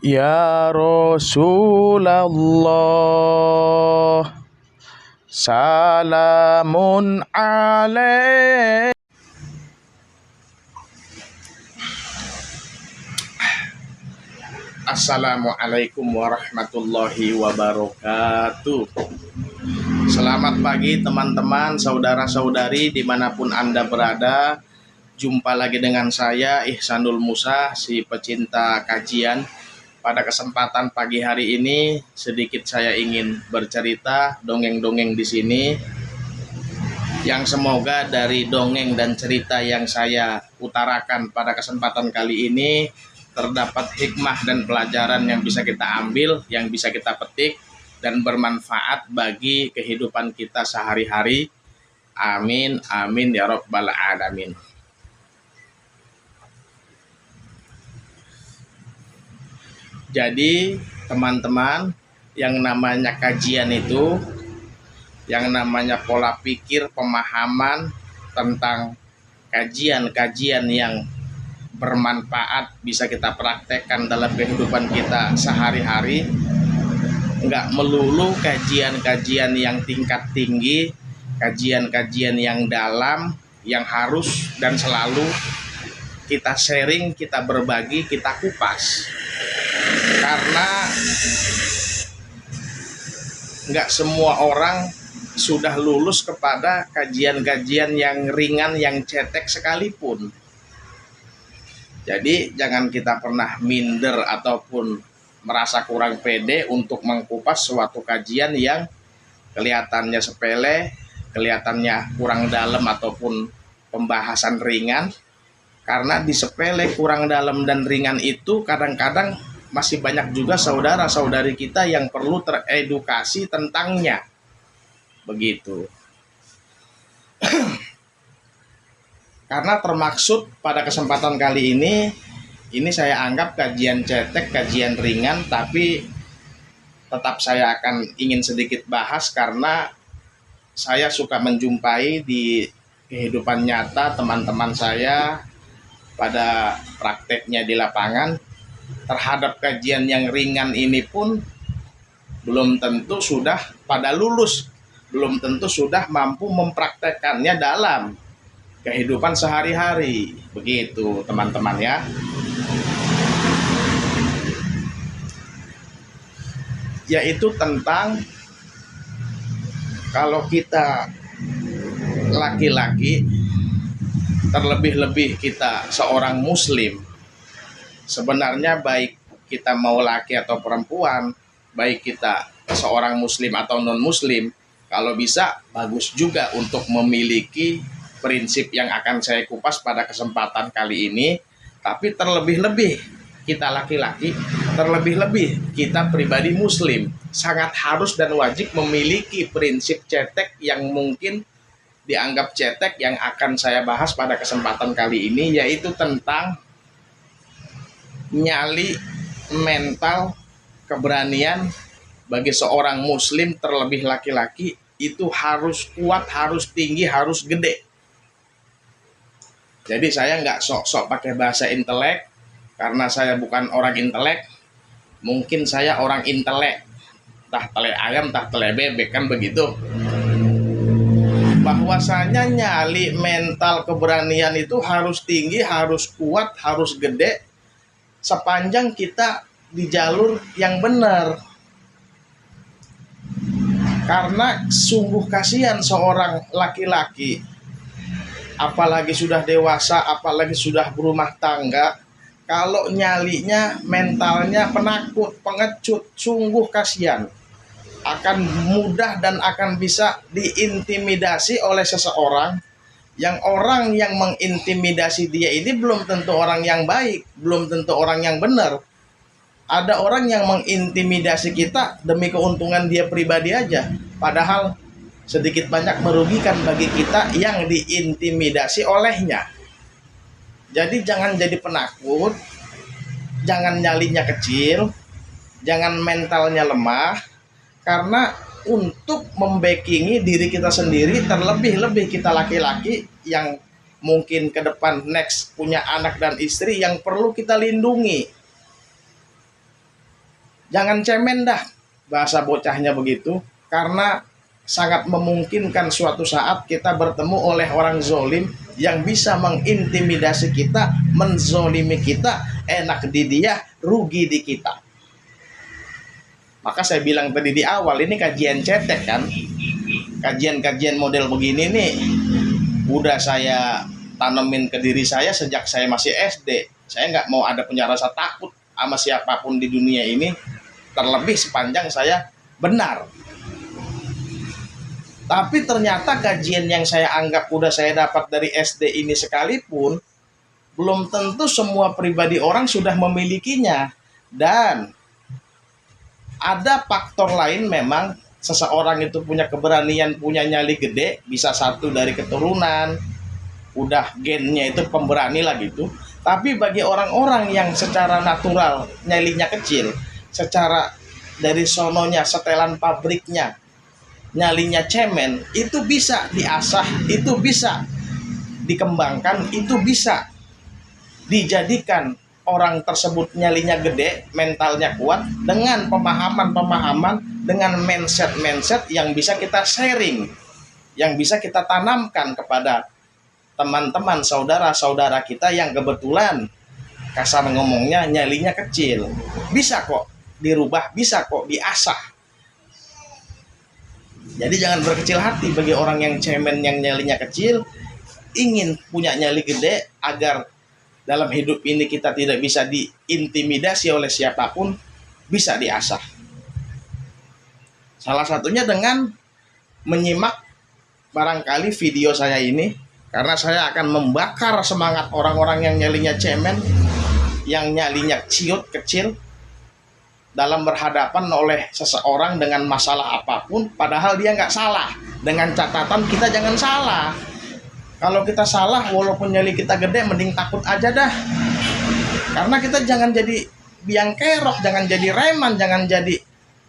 Ya Rasulullah, salamun alaik. Assalamualaikum warahmatullahi wabarakatuh. Selamat pagi teman-teman, saudara-saudari dimanapun Anda berada. Jumpa lagi dengan saya Ihsanul Musa, si pecinta kajian. Pada kesempatan pagi hari ini sedikit saya ingin bercerita dongeng-dongeng di sini, yang semoga dari dongeng dan cerita yang saya utarakan pada kesempatan kali ini terdapat hikmah dan pelajaran yang bisa kita ambil, yang bisa kita petik dan bermanfaat bagi kehidupan kita sehari-hari. Amin, amin ya rabbal alamin. Jadi teman-teman, yang namanya kajian itu, yang namanya pola pikir, pemahaman tentang kajian-kajian yang bermanfaat bisa kita praktekkan dalam kehidupan kita sehari-hari. Nggak melulu kajian-kajian yang tingkat tinggi, kajian-kajian yang dalam, yang harus dan selalu kita sharing, kita berbagi, kita kupas. Karena nggak semua orang sudah lulus kepada kajian-kajian yang ringan, yang cetek sekalipun. Jadi jangan kita pernah minder ataupun merasa kurang pede untuk mengkupas suatu kajian yang kelihatannya sepele, kelihatannya kurang dalam ataupun pembahasan ringan. Karena di sepele, kurang dalam dan ringan itu kadang-kadang masih banyak juga saudara-saudari kita yang perlu teredukasi tentangnya. Begitu. Karena termaksud pada kesempatan kali ini saya anggap kajian cetek, kajian ringan, tapi tetap saya akan ingin sedikit bahas karena saya suka menjumpai di kehidupan nyata teman-teman saya pada prakteknya di lapangan. Terhadap kajian yang ringan ini pun belum tentu sudah pada lulus, belum tentu sudah mampu mempraktekkannya dalam kehidupan sehari-hari. Begitu teman-teman ya. Yaitu tentang kalau kita laki-laki, terlebih-lebih kita seorang muslim, sebenarnya baik kita mau laki atau perempuan, baik kita seorang muslim atau non-muslim, kalau bisa bagus juga untuk memiliki prinsip yang akan saya kupas pada kesempatan kali ini. Tapi terlebih-lebih kita laki-laki, terlebih-lebih kita pribadi muslim, sangat harus dan wajib memiliki prinsip cetek yang mungkin dianggap cetek yang akan saya bahas pada kesempatan kali ini, yaitu tentang nyali mental, keberanian bagi seorang muslim, terlebih laki-laki, itu harus kuat, harus tinggi, harus gede. Jadi saya nggak sok-sok pakai bahasa intelek, karena saya bukan orang intelek. Mungkin saya orang intelek, tah tele ayam, tah tele bebek, kan begitu. Bahwasanya nyali mental, keberanian itu harus tinggi, harus kuat, harus gede, sepanjang kita di jalur yang benar. Karena sungguh kasihan seorang laki-laki, apalagi sudah dewasa, apalagi sudah berumah tangga, kalau nyalinya, mentalnya penakut, pengecut, sungguh kasihan. Akan mudah dan akan bisa diintimidasi oleh seseorang, yang orang yang mengintimidasi dia ini belum tentu orang yang baik, belum tentu orang yang benar. Ada orang yang mengintimidasi kita demi keuntungan dia pribadi aja, padahal sedikit banyak merugikan bagi kita yang diintimidasi olehnya. Jadi jangan jadi penakut, jangan nyalinya kecil, jangan mentalnya lemah, karena untuk membackingi diri kita sendiri, terlebih-lebih kita laki-laki yang mungkin ke depan next punya anak dan istri yang perlu kita lindungi. Jangan cemen dah, bahasa bocahnya begitu, karena sangat memungkinkan suatu saat kita bertemu oleh orang zolim yang bisa mengintimidasi kita, menzolimi kita, enak di dia, rugi di kita. Maka saya bilang tadi di awal, ini kajian cetek kan. Kajian-kajian model begini nih udah saya tanemin ke diri saya sejak saya masih SD. Saya nggak mau ada punya rasa takut sama siapapun di dunia ini, terlebih sepanjang saya benar. Tapi ternyata kajian yang saya anggap udah saya dapat dari SD ini sekalipun, belum tentu semua pribadi orang sudah memilikinya. Dan ada faktor lain, memang seseorang itu punya keberanian, punya nyali gede, bisa satu dari keturunan, udah gennya itu pemberani lah gitu. Tapi bagi orang-orang yang secara natural nyalinya kecil, secara dari sononya, setelan pabriknya, nyalinya cemen, itu bisa diasah, itu bisa dikembangkan, itu bisa dijadikan orang tersebut nyalinya gede, mentalnya kuat, dengan pemahaman-pemahaman, dengan mindset-mindset yang bisa kita sharing, yang bisa kita tanamkan kepada teman-teman, saudara-saudara kita yang kebetulan kasar ngomongnya nyalinya kecil. Bisa kok dirubah, bisa kok diasah. Jadi jangan berkecil hati bagi orang yang cemen, yang nyalinya kecil, ingin punya nyali gede agar dalam hidup ini kita tidak bisa diintimidasi oleh siapapun, bisa diasah. Salah satunya dengan menyimak barangkali video saya ini, karena saya akan membakar semangat orang-orang yang nyalinya cemen, yang nyalinya ciut kecil, dalam berhadapan oleh seseorang dengan masalah apapun, padahal dia nggak salah. Dengan catatan kita jangan salah. Kalau kita salah, walaupun nyali kita gede, mending takut aja dah. Karena kita jangan jadi biang kerok, jangan jadi reman, jangan jadi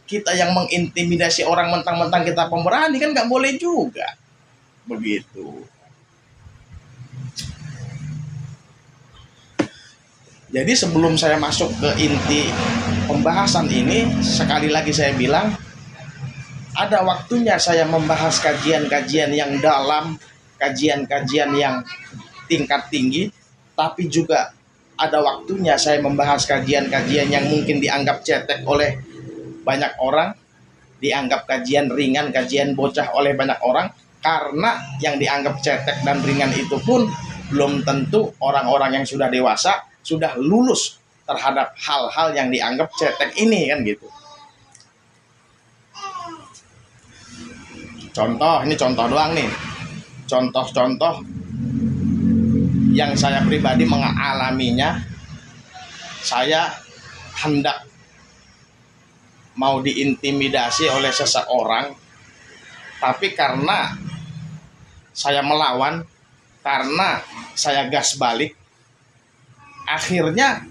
kita yang mengintimidasi orang mentang-mentang kita pemberani, kan nggak boleh juga. Begitu. Jadi sebelum saya masuk ke inti pembahasan ini, sekali lagi saya bilang, ada waktunya saya membahas kajian-kajian yang dalam, kajian-kajian yang tingkat tinggi, tapi juga ada waktunya saya membahas kajian-kajian yang mungkin dianggap cetek oleh banyak orang, dianggap kajian ringan, kajian bocah oleh banyak orang, karena yang dianggap cetek dan ringan itu pun belum tentu orang-orang yang sudah dewasa sudah lulus terhadap hal-hal yang dianggap cetek ini, kan gitu. Contoh, ini contoh doang nih. Contoh-contoh yang saya pribadi mengalaminya. Saya hendak mau diintimidasi oleh seseorang, tapi karena saya melawan, karena saya gas balik, akhirnya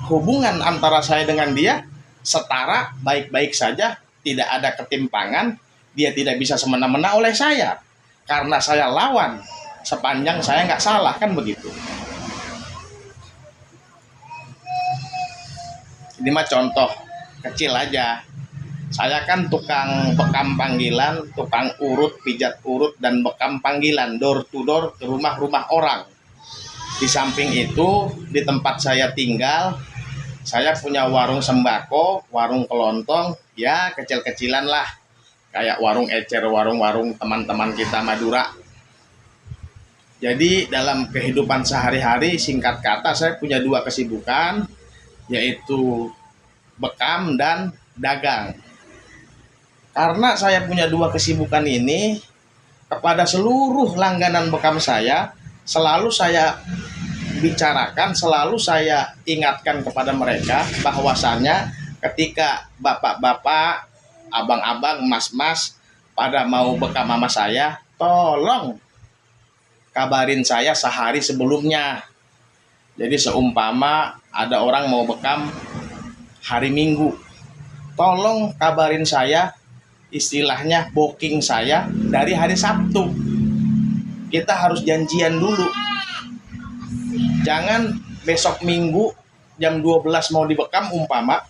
hubungan antara saya dengan dia setara, baik-baik saja, tidak ada ketimpangan. Dia tidak bisa semena-mena oleh saya karena saya lawan, sepanjang saya nggak salah, kan begitu. Ini mah contoh kecil aja. Saya kan tukang bekam panggilan, tukang urut, pijat urut, dan bekam panggilan door to door ke rumah-rumah orang. Di samping itu, di tempat saya tinggal, saya punya warung sembako, warung kelontong, ya kecil-kecilan lah. Kayak warung ecer, warung-warung teman-teman kita Madura. Jadi dalam kehidupan sehari-hari, singkat kata, saya punya dua kesibukan, yaitu bekam dan dagang. Karena saya punya dua kesibukan ini, kepada seluruh langganan bekam saya, selalu saya bicarakan, selalu saya ingatkan kepada mereka bahwasannya ketika bapak-bapak, abang-abang, mas-mas pada mau bekam sama saya, tolong kabarin saya sehari sebelumnya. Jadi seumpama ada orang mau bekam hari Minggu, tolong kabarin saya, istilahnya booking saya dari hari Sabtu. Kita harus janjian dulu. Jangan besok Minggu jam 12 mau dibekam umpama,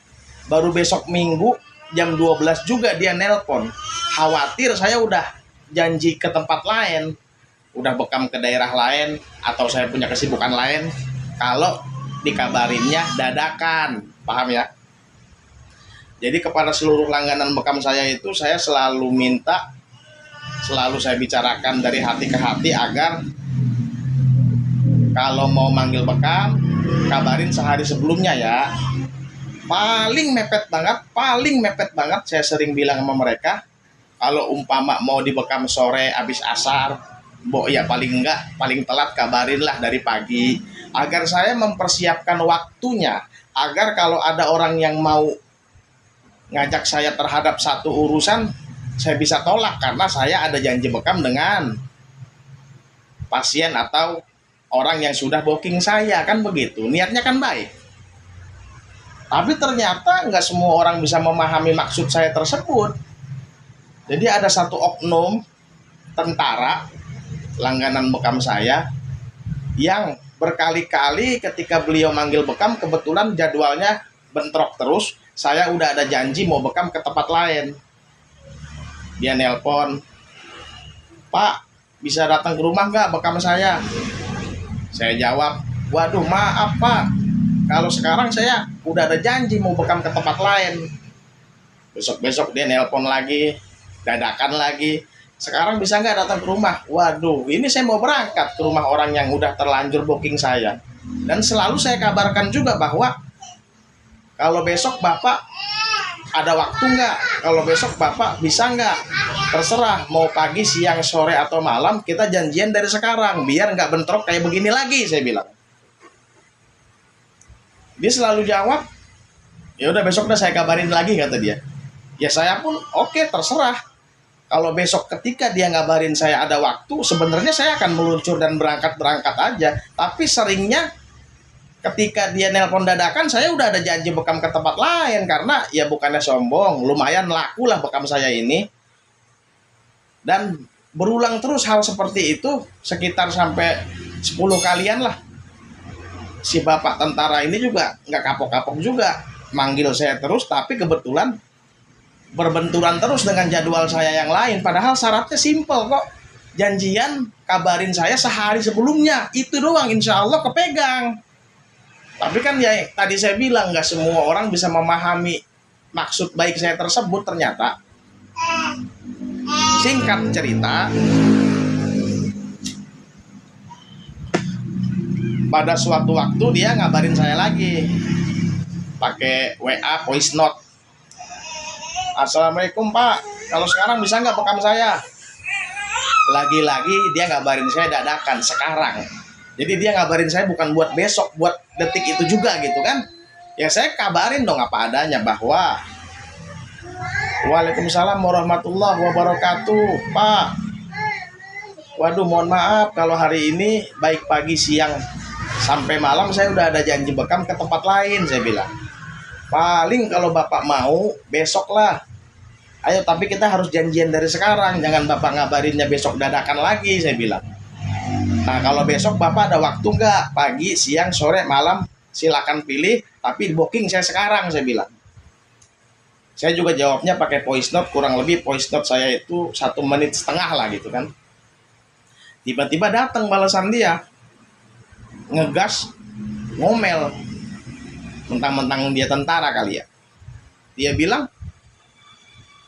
baru besok Minggu jam 12 juga dia nelpon. Khawatir saya udah janji ke tempat lain, udah bekam ke daerah lain, atau saya punya kesibukan lain, kalau dikabarinnya dadakan, paham ya? Jadi kepada seluruh langganan bekam saya itu saya selalu minta, selalu saya bicarakan dari hati ke hati agar kalau mau manggil bekam, kabarin sehari sebelumnya ya. Paling mepet banget saya sering bilang sama mereka, kalau umpama mau dibekam sore habis asar, ya paling telat kabarinlah dari pagi, agar saya mempersiapkan waktunya, agar kalau ada orang yang mau ngajak saya terhadap satu urusan, saya bisa tolak karena saya ada janji bekam dengan pasien atau orang yang sudah booking saya, kan begitu. Niatnya kan baik. Tapi ternyata nggak semua orang bisa memahami maksud saya tersebut. Jadi ada satu oknum tentara langganan bekam saya yang berkali-kali ketika beliau manggil bekam, kebetulan jadwalnya bentrok terus. Saya udah ada janji mau bekam ke tempat lain. Dia nelpon, "Pak, bisa datang ke rumah nggak bekam saya?" Saya jawab, "Waduh, maaf Pak, kalau sekarang saya udah ada janji mau bekam ke tempat lain." Besok-besok dia nelpon lagi, dadakan lagi, "Sekarang bisa nggak datang ke rumah?" Waduh, ini saya mau berangkat ke rumah orang yang udah terlanjur booking saya. Dan selalu saya kabarkan juga bahwa kalau besok Bapak ada waktu nggak? Kalau besok Bapak bisa nggak? Terserah, mau pagi, siang, sore, atau malam, kita janjian dari sekarang, biar nggak bentrok kayak begini lagi, saya bilang. Dia selalu jawab, "Ya udah besok dah saya kabarin lagi," kata dia. Ya saya pun oke, terserah. Kalau besok ketika dia ngabarin saya ada waktu, sebenarnya saya akan meluncur dan berangkat aja. Tapi seringnya ketika dia nelpon dadakan, saya udah ada janji bekam ke tempat lain, karena ya bukannya sombong, lumayan laku lah bekam saya ini. Dan berulang terus hal seperti itu, sekitar sampai 10 kalian lah. Si bapak tentara ini juga nggak kapok-kapok juga, manggil saya terus, tapi kebetulan berbenturan terus dengan jadwal saya yang lain. Padahal syaratnya simpel kok, janjian kabarin saya sehari sebelumnya, itu doang, insya Allah kepegang. Tapi kan ya tadi saya bilang, nggak semua orang bisa memahami maksud baik saya tersebut ternyata. Singkat cerita, pada suatu waktu dia ngabarin saya lagi pakai WA voice note. "Assalamualaikum Pak, kalau sekarang bisa nggak bekam saya?" Lagi-lagi dia ngabarin saya dadakan sekarang. Jadi dia ngabarin saya bukan buat besok, buat detik itu juga gitu kan. Ya saya kabarin dong apa adanya bahwa, "Waalaikumsalam warahmatullahi wabarakatuh Pak. Waduh, mohon maaf kalau hari ini baik pagi, siang, sampai malam saya udah ada janji bekam ke tempat lain," saya bilang. "Paling kalau Bapak mau besok lah. Ayo, tapi kita harus janjian dari sekarang, jangan Bapak ngabarinnya besok dadakan lagi," saya bilang. "Nah, kalau besok Bapak ada waktu nggak? Pagi, siang, sore, malam, silakan pilih, tapi booking saya sekarang," saya bilang. Saya juga jawabnya pakai voice note, kurang lebih voice note saya itu 1,5 menit lah gitu kan. Tiba-tiba datang balasan dia, ngegas, ngomel, mentang-mentang dia tentara kali ya. Dia bilang,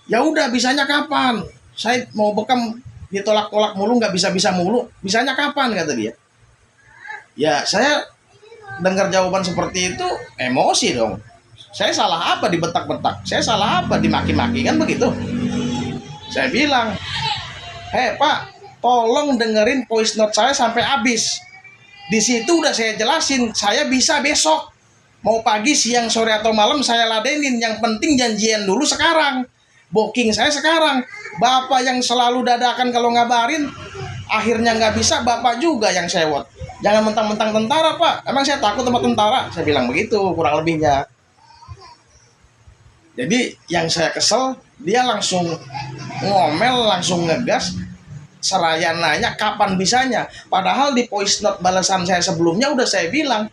"Ya udah, bisanya kapan? Saya mau bekam ditolak-tolak mulu, nggak bisa-bisa mulu. Bisanya kapan?" kata dia. Ya saya dengar jawaban seperti itu emosi dong. Saya salah apa dibentak-bentak? Saya salah apa dimaki-maki? Kan begitu. Saya bilang, "Hei Pak, tolong dengerin voice note saya sampai habis. Di situ udah saya jelasin, saya bisa besok. Mau pagi, siang, sore, atau malam saya ladenin. Yang penting janjian dulu sekarang. Booking saya sekarang. Bapak yang selalu dadakan kalau ngabarin, akhirnya nggak bisa, Bapak juga yang sewot. Jangan mentang-mentang tentara Pak. Emang saya takut sama tentara?" Saya bilang begitu kurang lebihnya. Jadi yang saya kesel, dia langsung ngomel, langsung ngegas, seraya nanya kapan bisanya. Padahal di voice note balasan saya sebelumnya udah saya bilang,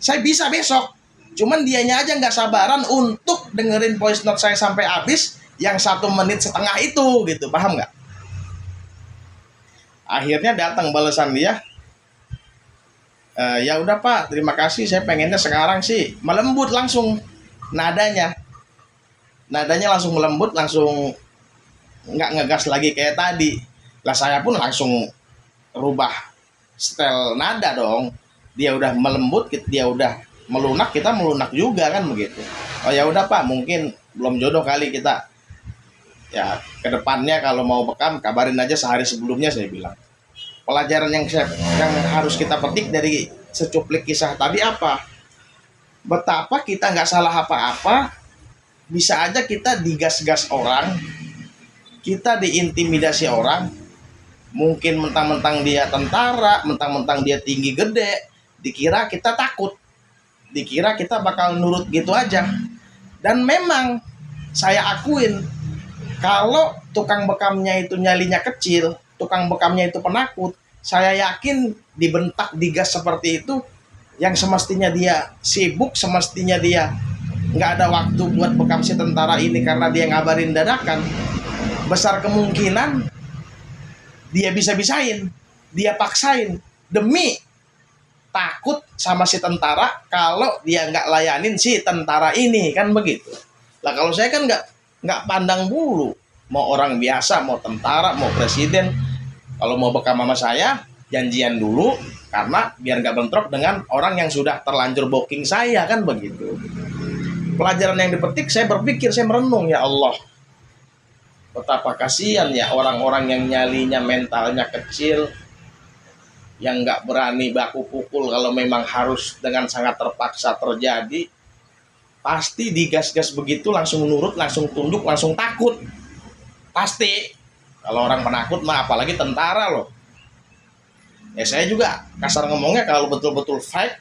saya bisa besok. Cuman dianya aja nggak sabaran untuk dengerin voice note saya sampai habis yang 1,5 menit itu gitu, paham nggak? Akhirnya datang balasan dia, ya udah Pak, terima kasih, saya pengennya sekarang sih melembut langsung nadanya. Nadanya langsung melembut, langsung nggak ngegas lagi kayak tadi. Lah saya pun langsung rubah style nada dong. Dia udah melembut, dia udah melunak, kita melunak juga kan begitu. Oh ya udah Pak, mungkin belum jodoh kali kita. Ya kedepannya kalau mau bekam kabarin aja sehari sebelumnya, saya bilang. Pelajaran yang harus kita petik dari secuplik kisah tadi apa? Betapa kita nggak salah apa-apa, bisa aja kita digas-gas orang, kita diintimidasi orang, mungkin mentang-mentang dia tentara, mentang-mentang dia tinggi gede, dikira kita takut, dikira kita bakal nurut gitu aja. Dan memang saya akuin, kalau tukang bekamnya itu nyalinya kecil, tukang bekamnya itu penakut, saya yakin dibentak, digas seperti itu, yang semestinya dia sibuk, semestinya dia nggak ada waktu buat bekam si tentara ini karena dia ngabarin dadakan, besar kemungkinan dia bisa-bisain, dia paksain demi takut sama si tentara kalau dia nggak layanin si tentara ini, kan begitu. Lah kalau saya kan nggak pandang bulu, mau orang biasa, mau tentara, mau presiden, kalau mau bekam sama saya janjian dulu, karena biar nggak bentrok dengan orang yang sudah terlanjur booking saya, kan begitu. Pelajaran yang dipetik, saya berpikir, saya merenung, ya Allah, betapa kasihan ya orang-orang yang nyalinya mentalnya kecil, yang nggak berani baku pukul kalau memang harus dengan sangat terpaksa terjadi, pasti digas-gas begitu langsung nurut, langsung tunduk, langsung takut. Pasti. Kalau orang penakut mah apalagi tentara loh. Ya saya juga kasar ngomongnya, kalau betul-betul fight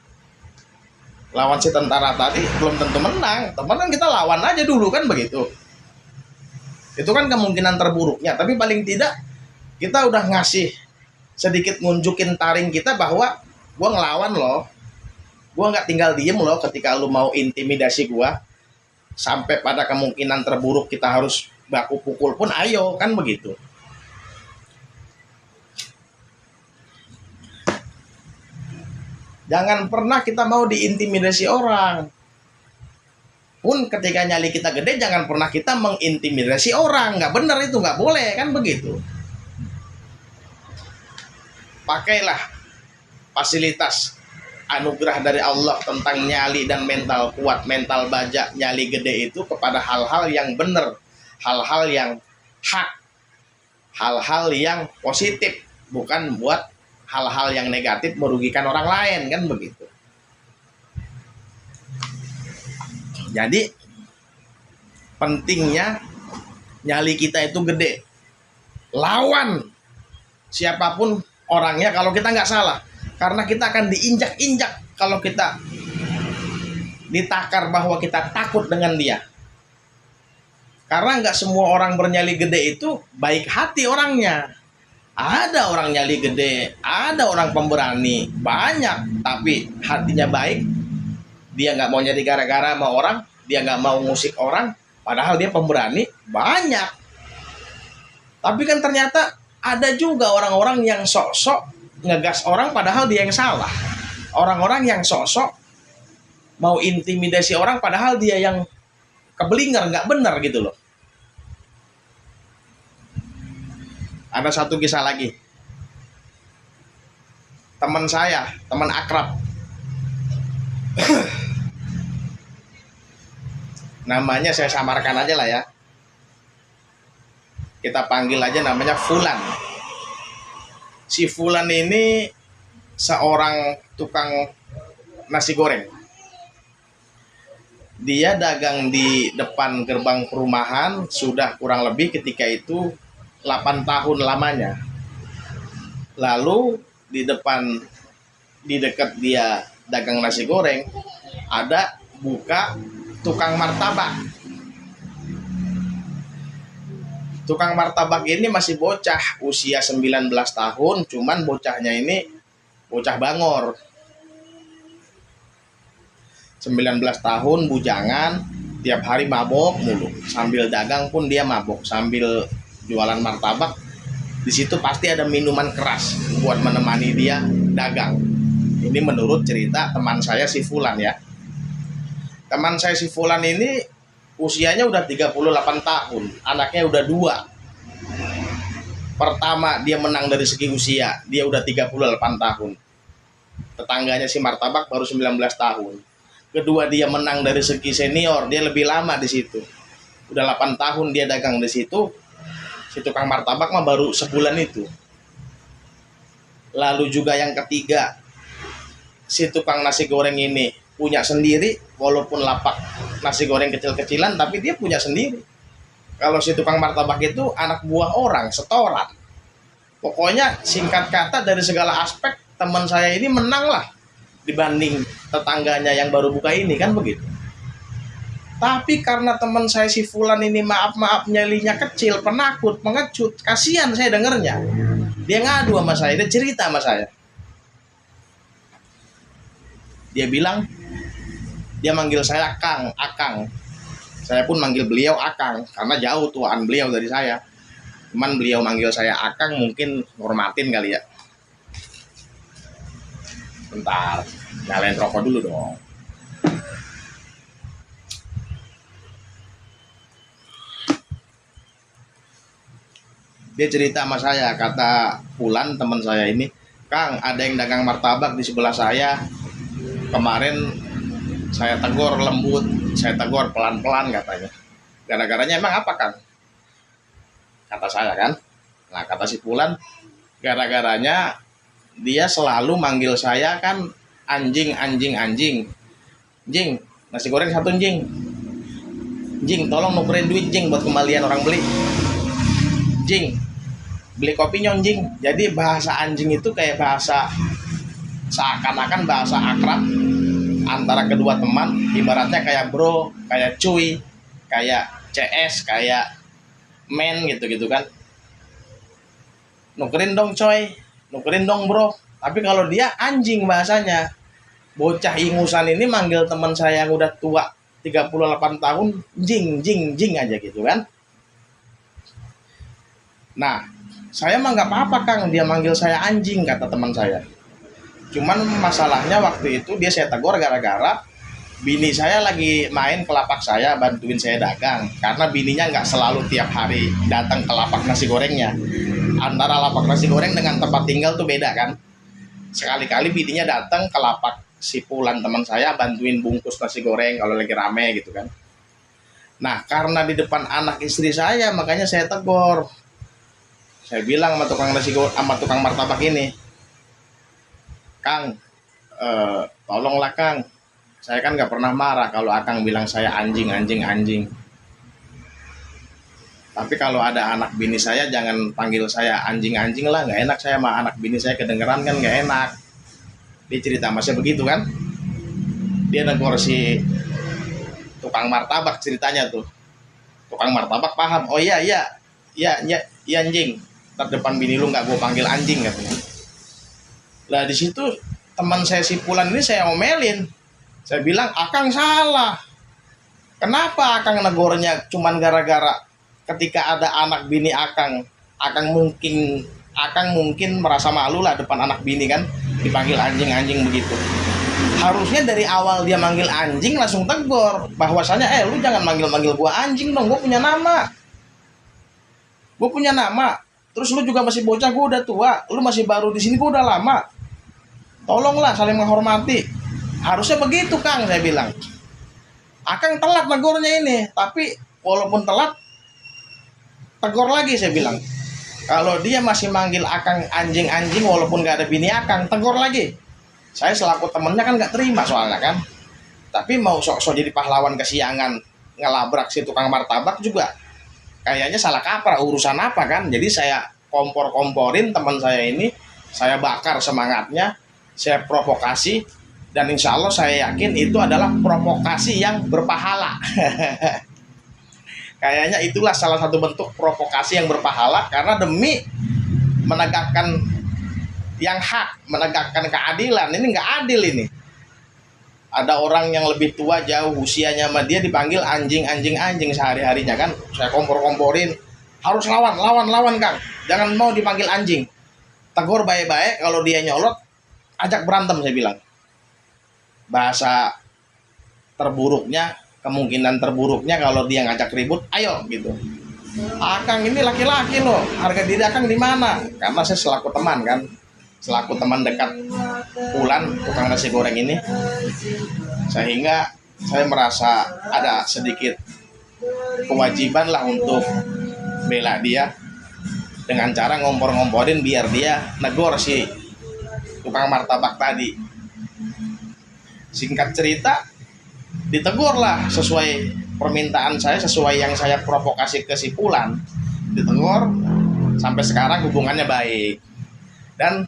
lawan si tentara tadi belum tentu menang. Teman kita lawan aja dulu, kan begitu. Itu kan kemungkinan terburuknya, tapi paling tidak kita udah ngasih sedikit ngunjukin taring kita bahwa gua ngelawan loh, gua nggak tinggal diem loh ketika lu mau intimidasi gua. Sampai pada kemungkinan terburuk kita harus baku pukul pun ayo, kan begitu. Jangan pernah kita mau diintimidasi orang. Pun ketika nyali kita gede, jangan pernah kita mengintimidasi orang. Nggak benar itu, nggak boleh, kan begitu. Pakailah fasilitas anugerah dari Allah tentang nyali dan mental kuat, mental baja, nyali gede itu kepada hal-hal yang benar, hal-hal yang hak, hal-hal yang positif, bukan buat hal-hal yang negatif merugikan orang lain, kan begitu. Jadi pentingnya nyali kita itu gede, lawan siapapun orangnya kalau kita nggak salah, karena kita akan diinjak-injak kalau kita ditakar bahwa kita takut dengan dia. Karena nggak semua orang bernyali gede itu baik hati orangnya. Ada orang nyali gede, ada orang pemberani, banyak, tapi hatinya baik. Dia nggak mau nyari gara-gara sama orang, dia nggak mau ngusik orang, padahal dia pemberani, banyak. Tapi kan ternyata ada juga orang-orang yang sok-sok ngegas orang padahal dia yang salah. Orang-orang yang sok-sok mau intimidasi orang padahal dia yang keblinger, nggak benar gitu loh. Ada satu kisah lagi. Teman saya, teman akrab. Namanya saya samarkan aja lah ya. Kita panggil aja namanya Fulan. Si Fulan ini seorang tukang nasi goreng. Dia dagang di depan gerbang perumahan sudah kurang lebih ketika itu 8 tahun lamanya. Lalu di dekat dia dagang nasi goreng ada buka tukang martabak. Tukang martabak ini masih bocah, usia 19 tahun, cuman bocahnya ini bocah bangor. 19 tahun, bujangan, tiap hari mabok mulu. Sambil dagang pun dia mabok, sambil jualan martabak. Di situ pasti ada minuman keras buat menemani dia dagang. Ini menurut cerita teman saya si Fulan ya. Teman saya si Fulan ini usianya udah 38 tahun, anaknya udah 2. Pertama dia menang dari segi usia, dia udah 38 tahun. Tetangganya si martabak baru 19 tahun. Kedua dia menang dari segi senior, dia lebih lama di situ. Udah 8 tahun dia dagang di situ. Si tukang martabak mah baru sebulan itu. Lalu juga yang ketiga, si tukang nasi goreng ini punya sendiri, walaupun lapak nasi goreng kecil-kecilan tapi dia punya sendiri. Kalau si tukang martabak itu anak buah orang, setoran. Pokoknya singkat kata dari segala aspek teman saya ini menang lah dibanding tetangganya yang baru buka ini, kan begitu. Tapi karena teman saya si Fulan ini maaf nyalinya kecil, penakut, pengecut, kasihan saya dengernya. Dia ngadu sama saya, dia cerita sama saya. Dia bilang, dia manggil saya Kang, Akang. Saya pun manggil beliau Akang, karena jauh tuaan beliau dari saya. Cuman beliau manggil saya Akang mungkin hormatin kali ya. Bentar, nyalain rokok dulu dong. Dia cerita sama saya, kata Fulan teman saya ini, Kang, ada yang dagang martabak di sebelah saya. Kemarin saya tegur lembut, saya tegur pelan-pelan katanya. Gara-garanya emang apa, Kang? Kata saya kan. Nah, kata si Fulan, gara-garanya dia selalu manggil saya kan anjing. Jing, nasi goreng 1 jing. Jing, tolong nukerin duit jing buat kembalian orang beli. Jing, beli kopi nyonjing. Jadi bahasa anjing itu kayak bahasa, seakan-akan bahasa akrab antara kedua teman. Ibaratnya kayak bro, kayak cuy, kayak CS, kayak men gitu kan. Nukerin dong coy, nukerin dong bro. Tapi kalau dia anjing bahasanya. Bocah ingusan ini manggil teman saya yang udah tua 38 tahun jing aja gitu kan. Nah, saya mah nggak apa-apa Kang, dia manggil saya anjing, kata teman saya. Cuman masalahnya waktu itu dia saya tegur gara-gara bini saya lagi main ke lapak saya, bantuin saya dagang. Karena bininya nggak selalu tiap hari datang ke lapak nasi gorengnya. Antara lapak nasi goreng dengan tempat tinggal tuh beda kan. Sekali-kali bininya datang ke lapak si Fulan teman saya, bantuin bungkus nasi goreng kalau lagi rame gitu kan. Nah, karena di depan anak istri saya, makanya saya tegur. Saya bilang sama tukang nasi goreng, sama tukang martabak ini, Kang, tolonglah Kang, saya kan nggak pernah marah kalau Akang bilang saya anjing. Tapi kalau ada anak bini saya jangan panggil saya anjing lah, nggak enak saya sama anak bini saya, kedengeran kan nggak enak. Dia cerita sama saya begitu kan. Dia negor si tukang martabak ceritanya tuh. Tukang martabak paham, oh iya anjing. Ntar depan bini lu nggak gue panggil anjing katanya. Lah di situ teman saya si Fulan ini saya omelin. Saya bilang Akang salah. Kenapa Akang negornya cuman gara-gara ketika ada anak bini Akang mungkin merasa malu lah depan anak bini kan, dipanggil anjing begitu. Harusnya dari awal dia manggil anjing langsung tegur bahwasanya lu jangan manggil gua anjing dong, gua punya nama. Terus lu juga masih bocah, gua udah tua, lu masih baru di sini, gua udah lama. Tolonglah saling menghormati. Harusnya begitu Kang, saya bilang. Akang telat negornya ini, tapi walaupun telat tegur lagi saya bilang. Kalau dia masih manggil Akang anjing walaupun gak ada bini Akang, tegur lagi. Saya selaku temennya kan gak terima soalnya kan. Tapi mau sok-sok jadi pahlawan kesiangan ngelabrak si tukang martabak juga kayaknya salah kaprah, urusan apa kan. Jadi saya komporin teman saya ini, saya bakar semangatnya, saya provokasi, dan insya Allah saya yakin itu adalah provokasi yang berpahala. Kayaknya itulah salah satu bentuk provokasi yang berpahala, karena demi menegakkan yang hak, menegakkan keadilan. Ini nggak adil ini. Ada orang yang lebih tua jauh usianya sama dia dipanggil anjing sehari-harinya kan. Saya kompor-komporin, harus lawan Kang. Jangan mau dipanggil anjing. Tegur baik-baik, kalau dia nyolot ajak berantem saya bilang. Bahasa terburuknya, kemungkinan terburuknya kalau dia ngajak ribut, ayo gitu. Akang ini laki-laki loh, harga diri Akang di mana? Karena saya selaku teman kan, selaku teman dekat Pulan, tukang nasi goreng ini, sehingga saya merasa ada sedikit kewajiban lah untuk bela dia dengan cara ngompor-ngomporin biar dia negor si tukang martabak tadi. Singkat cerita, ditegur lah sesuai permintaan saya, sesuai yang saya provokasi ke si Pulan. Ditegur, sampai sekarang hubungannya baik. Dan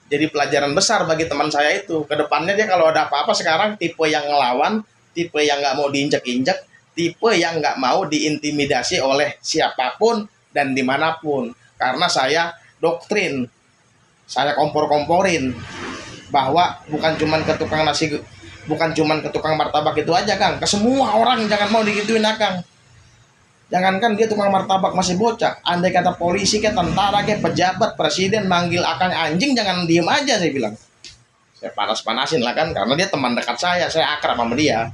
jadi pelajaran besar bagi teman saya itu. Kedepannya dia kalau ada apa-apa sekarang tipe yang ngelawan, tipe yang nggak mau diinjek-injek, tipe yang nggak mau diintimidasi oleh siapapun dan dimanapun. Karena saya doktrin, saya kompor-komporin bahwa bukan cuman ke tukang nasi, bukan cuman ke tukang martabak itu aja Kang, ke semua orang jangan mau digituin Kang. Jangankan dia tukang martabak masih bocah, andai kata polisi kayak tentara kayak pejabat presiden manggil Akang anjing, jangan diem aja saya bilang. Saya panas-panasin lah kan, karena dia teman dekat saya akrab sama dia.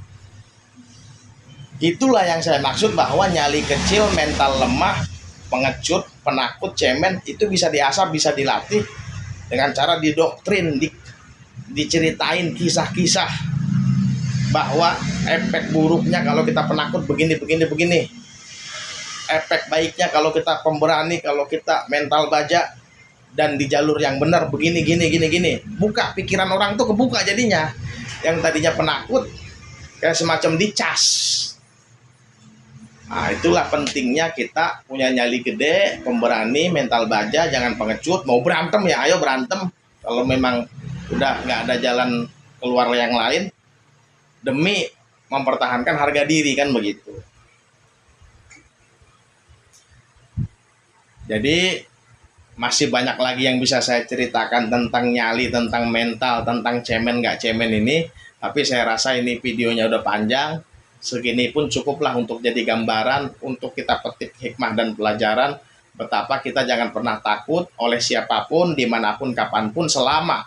Itulah yang saya maksud bahwa nyali kecil, mental lemah, pengecut, penakut, cemen itu bisa diasah, bisa dilatih dengan cara didoktrin, diceritain kisah-kisah bahwa efek buruknya kalau kita penakut begini. Efek baiknya kalau kita pemberani, kalau kita mental baja dan di jalur yang benar begini gini. Buka pikiran orang tuh, kebuka jadinya. Yang tadinya penakut kayak semacam dicas. Nah, itulah pentingnya kita punya nyali gede, pemberani, mental baja, jangan pengecut. Mau berantem ya ayo berantem. Kalau memang udah nggak ada jalan keluar yang lain, demi mempertahankan harga diri kan begitu. Jadi masih banyak lagi yang bisa saya ceritakan tentang nyali, tentang mental, tentang cemen nggak cemen ini. Tapi saya rasa ini videonya udah panjang. Segini pun cukuplah untuk jadi gambaran, untuk kita petik hikmah dan pelajaran betapa kita jangan pernah takut oleh siapapun, dimanapun, kapanpun, selama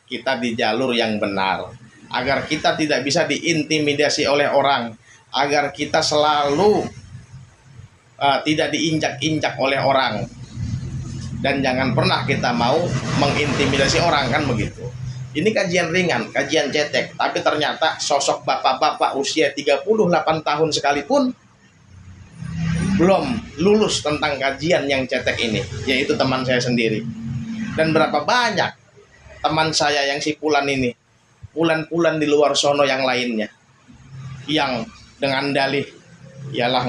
kita di jalur yang benar. Agar kita tidak bisa diintimidasi oleh orang, agar kita selalu tidak diinjak-injak oleh orang, dan jangan pernah kita mau mengintimidasi orang kan begitu. Ini kajian ringan, kajian cetek, tapi ternyata sosok bapak-bapak usia 38 tahun sekalipun belum lulus tentang kajian yang cetek ini, yaitu teman saya sendiri. Dan berapa banyak teman saya yang si Pulan ini, Pulan-pulan di luar sono yang lainnya, yang dengan dalih ialah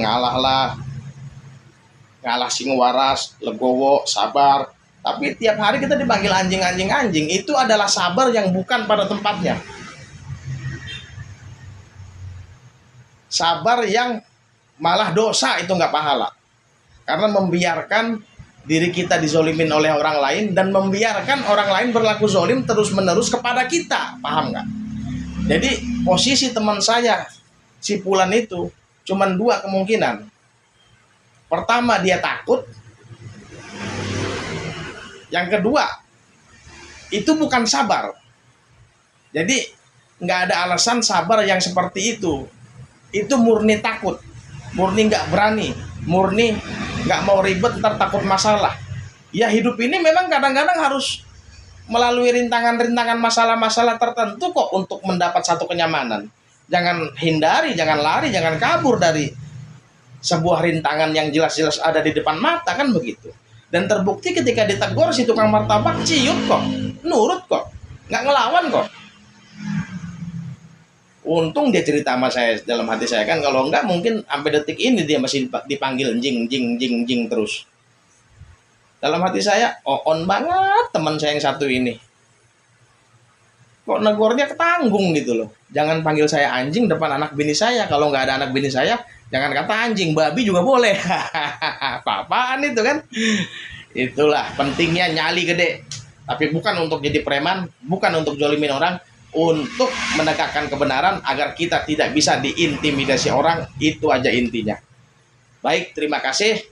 ngalah sing waras, legowo, sabar. Tapi tiap hari kita dipanggil anjing. Itu adalah sabar yang bukan pada tempatnya. Sabar yang malah dosa, itu nggak pahala. Karena membiarkan diri kita dizolimin oleh orang lain dan membiarkan orang lain berlaku zolim terus-menerus kepada kita. Paham nggak? Jadi posisi teman saya, si Pulan itu, cuman dua kemungkinan. Pertama, dia takut. Yang kedua, itu bukan sabar. Jadi nggak ada alasan sabar yang seperti itu. Itu murni takut, murni nggak berani, murni nggak mau ribet, ntar takut masalah. Ya hidup ini memang kadang-kadang harus melalui rintangan-rintangan masalah-masalah tertentu kok untuk mendapat satu kenyamanan. Jangan hindari, jangan lari, jangan kabur dari sebuah rintangan yang jelas-jelas ada di depan mata kan begitu. Dan terbukti ketika ditegur si tukang martabak ciut kok, nurut kok, nggak ngelawan kok. Untung dia cerita sama saya, dalam hati saya kan kalau enggak mungkin sampai detik ini dia masih dipanggil jing terus. Dalam hati saya, on banget teman saya yang satu ini. Kok negornya ketanggung gitu loh. Jangan panggil saya anjing depan anak bini saya. Kalau nggak ada anak bini saya, jangan kata anjing, babi juga boleh. Apa-apaan itu kan? Itulah pentingnya nyali gede. Tapi bukan untuk jadi preman, bukan untuk jolimin orang, untuk menegakkan kebenaran agar kita tidak bisa diintimidasi orang. Itu aja intinya. Baik, terima kasih.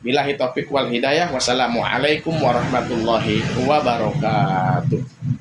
Billahi taufiq wal hidayah. Wassalamualaikum warahmatullahi wabarakatuh.